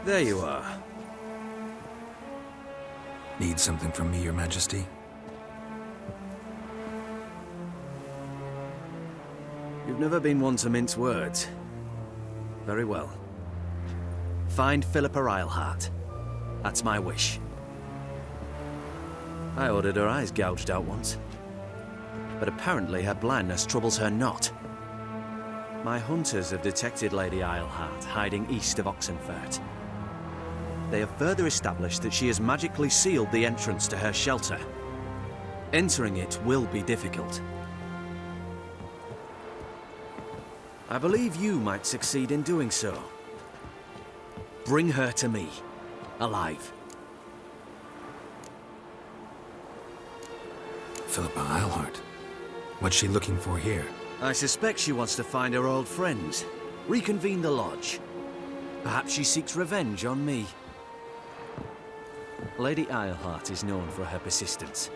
There you are. Need something from me, Your Majesty? You've never been one to mince words. Very well. Find Philippa Eilhart. That's my wish. I ordered her eyes gouged out once. But apparently her blindness troubles her not. My hunters have detected Lady Eilhart hiding east of Oxenfurt. They have further established that she has magically sealed the entrance to her shelter. Entering it will be difficult. I believe you might succeed in doing so. Bring her to me, alive. Philippa Eilhart. What's she looking for here? I suspect she wants to find her old friends, reconvene the lodge. Perhaps she seeks revenge on me. Lady Eilhart is known for her persistence.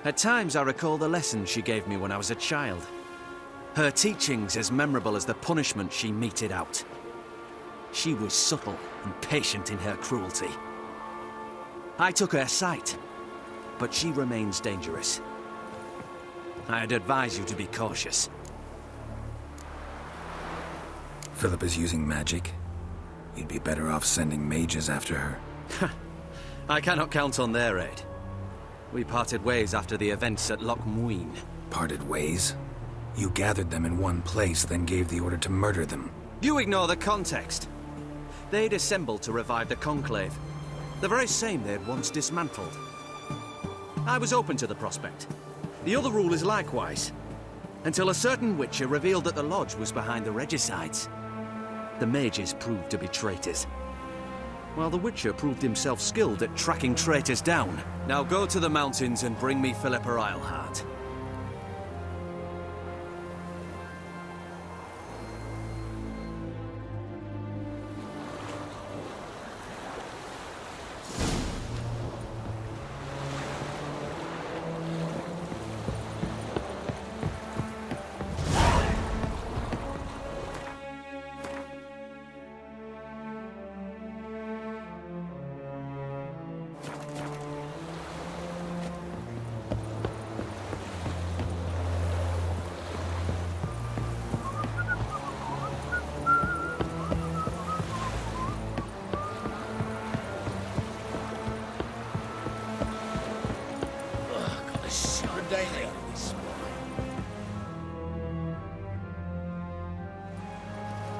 At times I recall the lessons she gave me when I was a child. Her teachings as memorable as the punishment she meted out. She was subtle and patient in her cruelty. I took her sight, but she remains dangerous. I'd advise you to be cautious. Philippa's using magic. You'd be better off sending mages after her. I cannot count on their aid. We parted ways after the events at Loch Muin. Parted ways? You gathered them in one place, then gave the order to murder them. You ignore the context. They'd assembled to revive the Conclave. The very same they'd once dismantled. I was open to the prospect. The other rule is likewise. Until a certain Witcher revealed that the Lodge was behind the regicides. The mages proved to be traitors, while the Witcher proved himself skilled at tracking traitors down. Now go to the mountains and bring me Philippa Eilhart.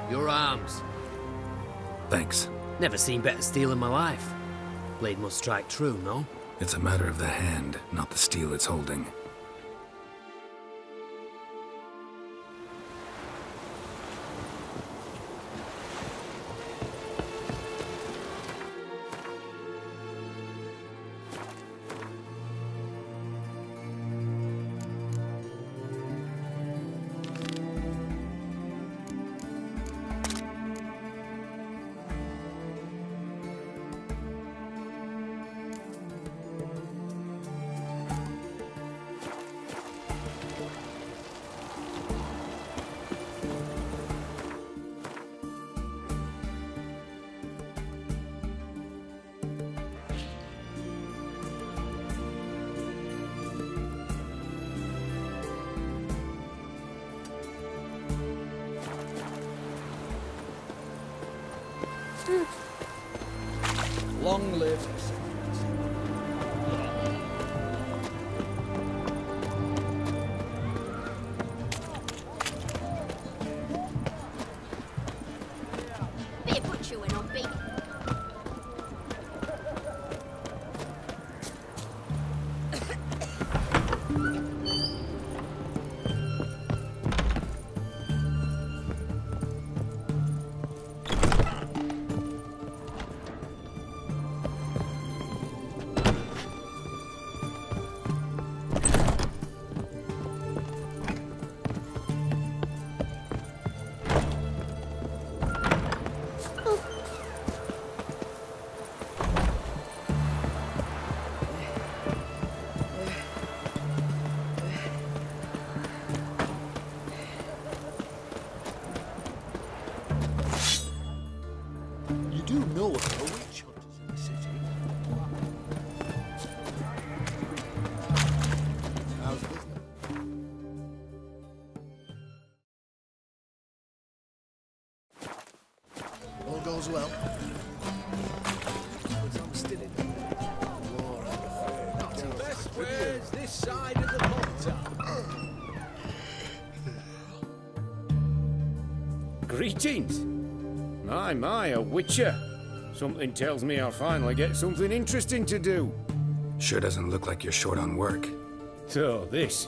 Your arms. Thanks. Never seen better steel in my life. Blade must strike true, no? It's a matter of the hand, not the steel it's holding. Long live. Better put you in on big. as well. But I'm still in war, I'm afraid. Not the best ways this side of the water. Greetings. My, a witcher. Something tells me I'll finally get something interesting to do. Sure doesn't look like you're short on work. So, this.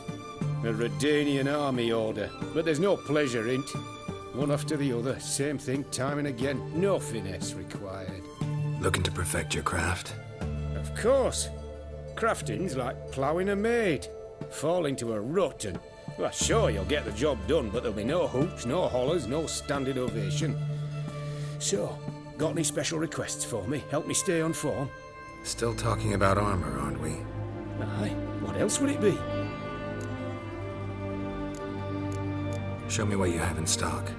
A Redanian army order. But there's no pleasure in it. One after the other, same thing time and again. No finesse required. Looking to perfect your craft? Of course. Crafting's like ploughing a maid. Fall into a rut and... Well, sure, you'll get the job done, but there'll be no hoops, no hollers, no standing ovation. So, got any special requests for me? Help me stay on form? Still talking about armor, aren't we? Aye, what else would it be? Show me what you have in stock.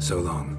So long.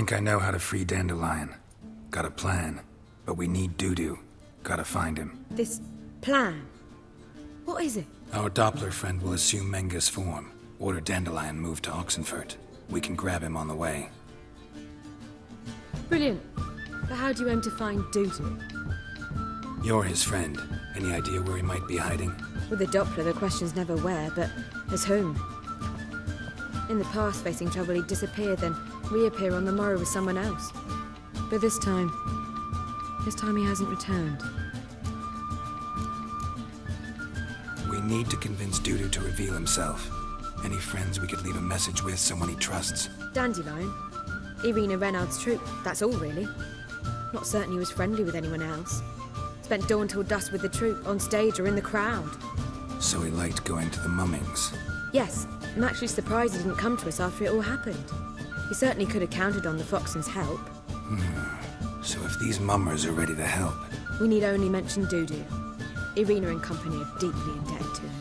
think I know how to free Dandelion. Got a plan, but we need Dudu. Gotta find him. This plan? What is it? Our Doppler friend will assume Menga's form. Order Dandelion moved to Oxenfurt. We can grab him on the way. Brilliant. But how do you aim to find Dudu? You're his friend. Any idea where he might be hiding? With the Doppler, the question's never where, but as whom? In the past, facing trouble, he'd disappear, then reappear on the morrow with someone else. But this time he hasn't returned. We need to convince Dudu to reveal himself. Any friends we could leave a message with, someone he trusts? Dandelion. Irina Reynard's troop, that's all really. Not certain he was friendly with anyone else. Spent dawn till dusk with the troop, on stage or in the crowd. So he liked going to the mummings. Yes, I'm actually surprised he didn't come to us after it all happened. He certainly could have counted on the Foxen's help. So if these mummers are ready to help... We need only mention Dudu. Irina and company are deeply indebted to him.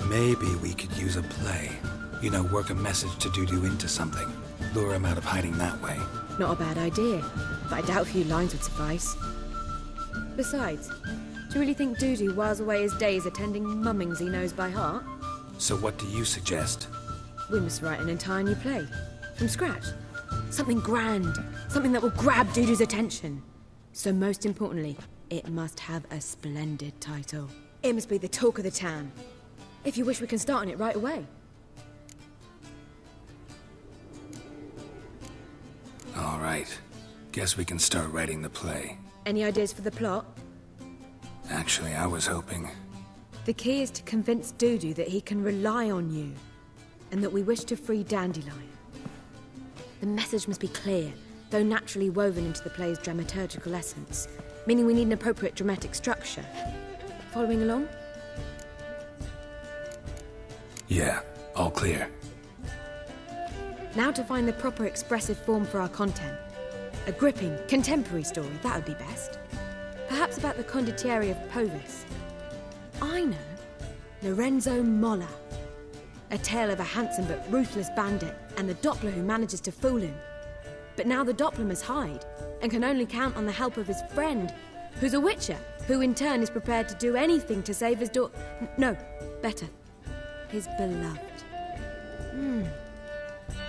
Maybe we could use a play. You know, work a message to Dudu into something. Lure him out of hiding that way. Not a bad idea, but I doubt a few lines would suffice. Besides, do you really think Dudu whiles away his days attending mummings he knows by heart? So what do you suggest? We must write an entire new play. From scratch. Something grand. Something that will grab Dudu's attention. So most importantly, it must have a splendid title. It must be the talk of the town. If you wish, we can start on it right away. All right. Guess we can start writing the play. Any ideas for the plot? Actually, I was hoping... The key is to convince Dudu that he can rely on you, and that we wish to free Dandelion. The message must be clear, though naturally woven into the play's dramaturgical essence, meaning we need an appropriate dramatic structure. Following along? Yeah, all clear. Now to find the proper expressive form for our content. A gripping, contemporary story, that would be best. Perhaps about the condottieri of Povis. I know. Lorenzo Molla. A tale of a handsome but ruthless bandit and the Doppler who manages to fool him. But now the Doppler must hide and can only count on the help of his friend, who's a witcher, who in turn is prepared to do anything to save his no, better, his beloved.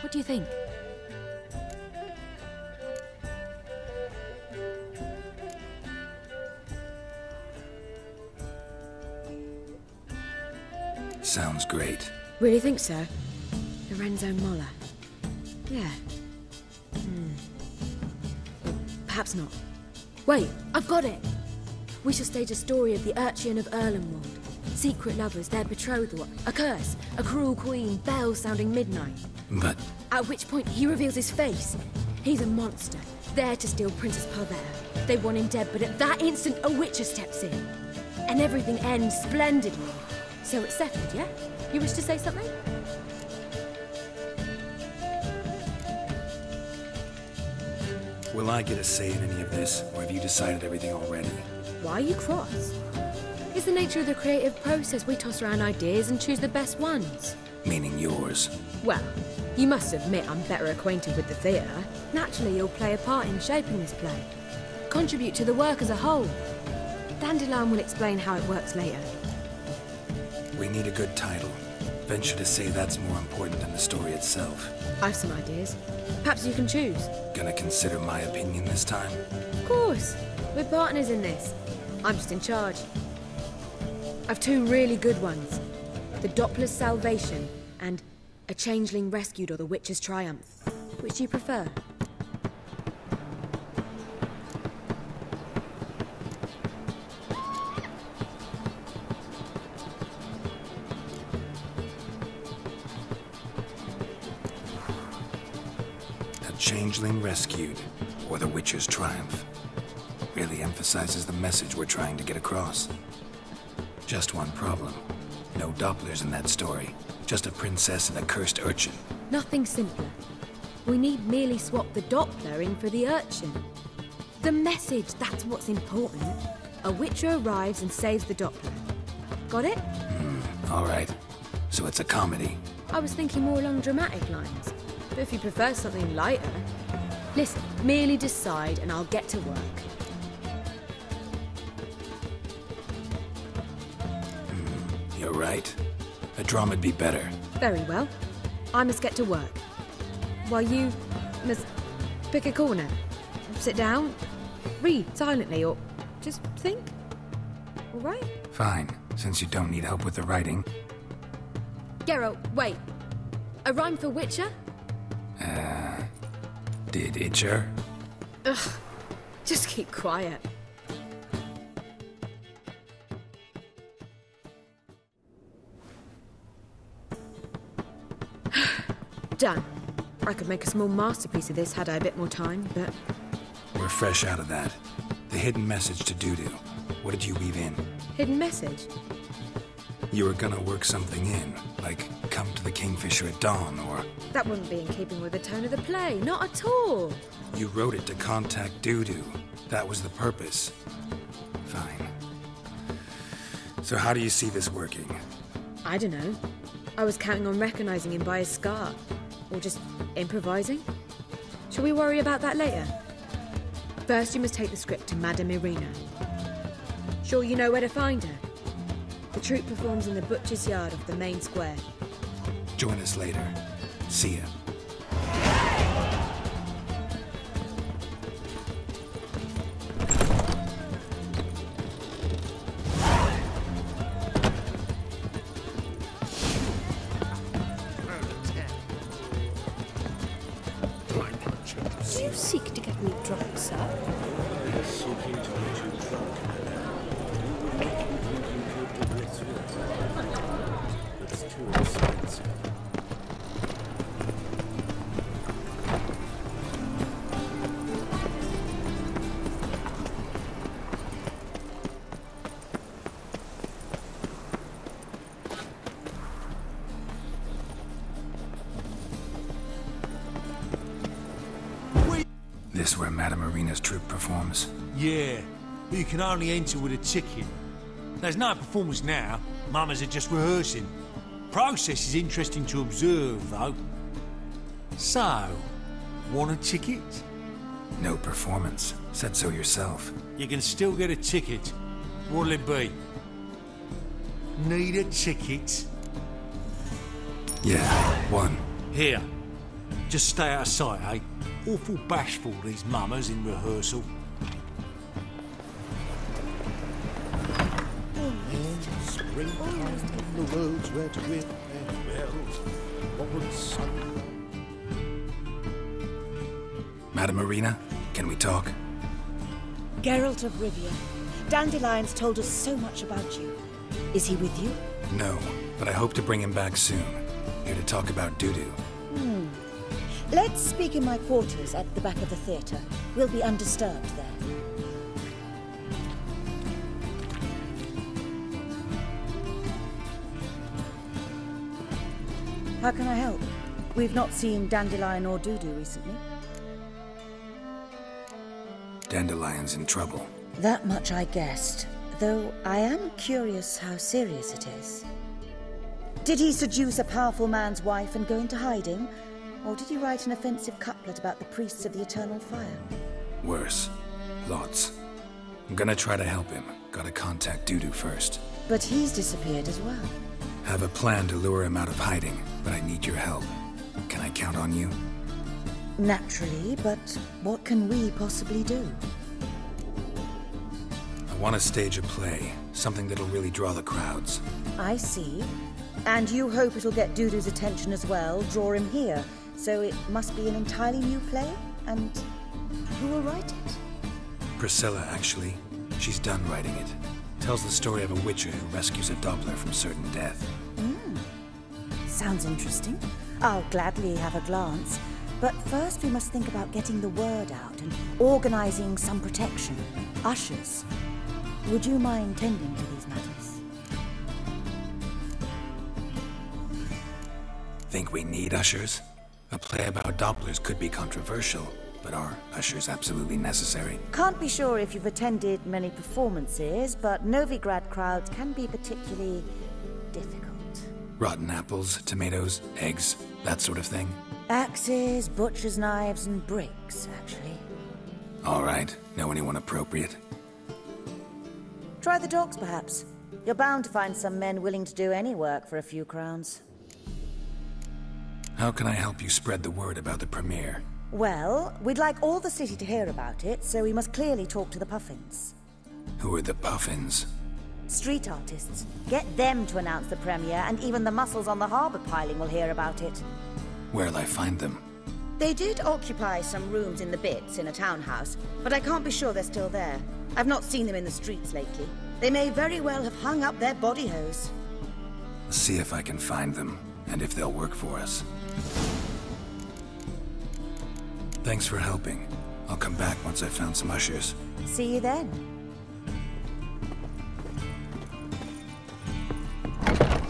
What do you think? Sounds great. Really think so? Lorenzo Molla. Yeah. Perhaps not. Wait, I've got it! We shall stage a story of the Urchin of Erlenwald. Secret lovers, their betrothal, a curse, a cruel queen, bells sounding midnight. But... At which point he reveals his face. He's a monster, there to steal Princess Parvera. They want him dead, but at that instant a witcher steps in. And everything ends splendidly. So it's settled, yeah? You wish to say something? Will I get a say in any of this, or have you decided everything already? Why are you cross? It's the nature of the creative process. We toss around ideas and choose the best ones. Meaning yours. Well, you must admit I'm better acquainted with the theatre. Naturally, you'll play a part in shaping this play. Contribute to the work as a whole. Dandelion will explain how it works later. We need a good title. Venture to say that's more important than the story itself. I've some ideas. Perhaps you can choose. Gonna consider my opinion this time? Of course. We're partners in this. I'm just in charge. I've two really good ones. The Doppler's Salvation and A Changeling Rescued or the Witcher's Triumph. Which do you prefer? Changeling Rescued, or The Witcher's Triumph. Really emphasizes the message we're trying to get across. Just one problem. No Dopplers in that story. Just a princess and a cursed urchin. Nothing simpler. We need merely swap the Doppler in for the urchin. The message, that's what's important. A witcher arrives and saves the Doppler. Got it? All right. so it's a comedy. I was thinking more along dramatic lines. But if you prefer something lighter... Listen, merely decide and I'll get to work. You're right. A drama'd be better. Very well. I must get to work. While you must pick a corner. Sit down, read silently, or just think. All right? Fine, since you don't need help with the writing. Geralt, wait. A rhyme for Witcher? Did itcher? Ugh. Just keep quiet. Done. I could make a small masterpiece of this had I a bit more time, but... We're fresh out of that. The hidden message to Dudu. What did you weave in? Hidden message? You were gonna work something in, like come to the Kingfisher at dawn, or... That wouldn't be in keeping with the tone of the play, not at all. You wrote it to contact Dudu. That was the purpose. Fine. So how do you see this working? I don't know. I was counting on recognizing him by his scar. Or just improvising. Shall we worry about that later? First, you must take the script to Madame Irina. Sure you know where to find her? The troupe performs in the butcher's yard off the main square. Join us later. See ya. Do you seek to get me drunk, sir? Seeking to get you drunk. It's too expensive. This where Madame Irina's troupe performs? Yeah, but you can only enter with a ticket. There's no performance now. Mamas are just rehearsing. Process is interesting to observe, though. So, want a ticket? No performance. Said so yourself. You can still get a ticket. What'll it be? Need a ticket? Yeah, one. Here. Just stay out of sight, eh? Awful bashful, these mamas in rehearsal. Springtime, the roads red with farewells. What would sun... Madame Irina, can we talk? Geralt of Rivia. Dandelion's told us so much about you. Is he with you? No, but I hope to bring him back soon. Here to talk about Dudu. Let's speak in my quarters at the back of the theatre. We'll be undisturbed there. How can I help? We've not seen Dandelion or Dudu recently. Dandelion's in trouble. That much I guessed, though I am curious how serious it is. Did he seduce a powerful man's wife and go into hiding? Or did he write an offensive couplet about the priests of the eternal fire? Worse. Lots. I'm gonna try to help him. Gotta contact Dudu first. But he's disappeared as well. Have a plan to lure him out of hiding, but I need your help. Can I count on you? Naturally, but what can we possibly do? I want to stage a play. Something that'll really draw the crowds. I see. And you hope it'll get Dudu's attention as well, draw him here. So it must be an entirely new play? And who will write it? Priscilla, actually. She's done writing it. Tells the story of a witcher who rescues a Doppler from certain death. Sounds interesting. I'll gladly have a glance. But first we must think about getting the word out and organizing some protection. Ushers. Would you mind tending to these matters? Think we need ushers? A play about Dopplers could be controversial, but are ushers absolutely necessary? Can't be sure if you've attended many performances, but Novigrad crowds can be particularly difficult. Rotten apples, tomatoes, eggs, that sort of thing? Axes, butcher's knives, and bricks, actually. All right. Know anyone appropriate? Try the docks, perhaps. You're bound to find some men willing to do any work for a few crowns. How can I help you spread the word about the premiere? Well, we'd like all the city to hear about it, so we must clearly talk to the Puffins. Who are the Puffins? Street artists. Get them to announce the premiere, and even the muscles on the harbour piling will hear about it. Where'll I find them? They did occupy some rooms in the Bits in a townhouse, but I can't be sure they're still there. I've not seen them in the streets lately. They may very well have hung up their body hose. See if I can find them, and if they'll work for us. Thanks for helping. I'll come back once I've found some ushers. See you then.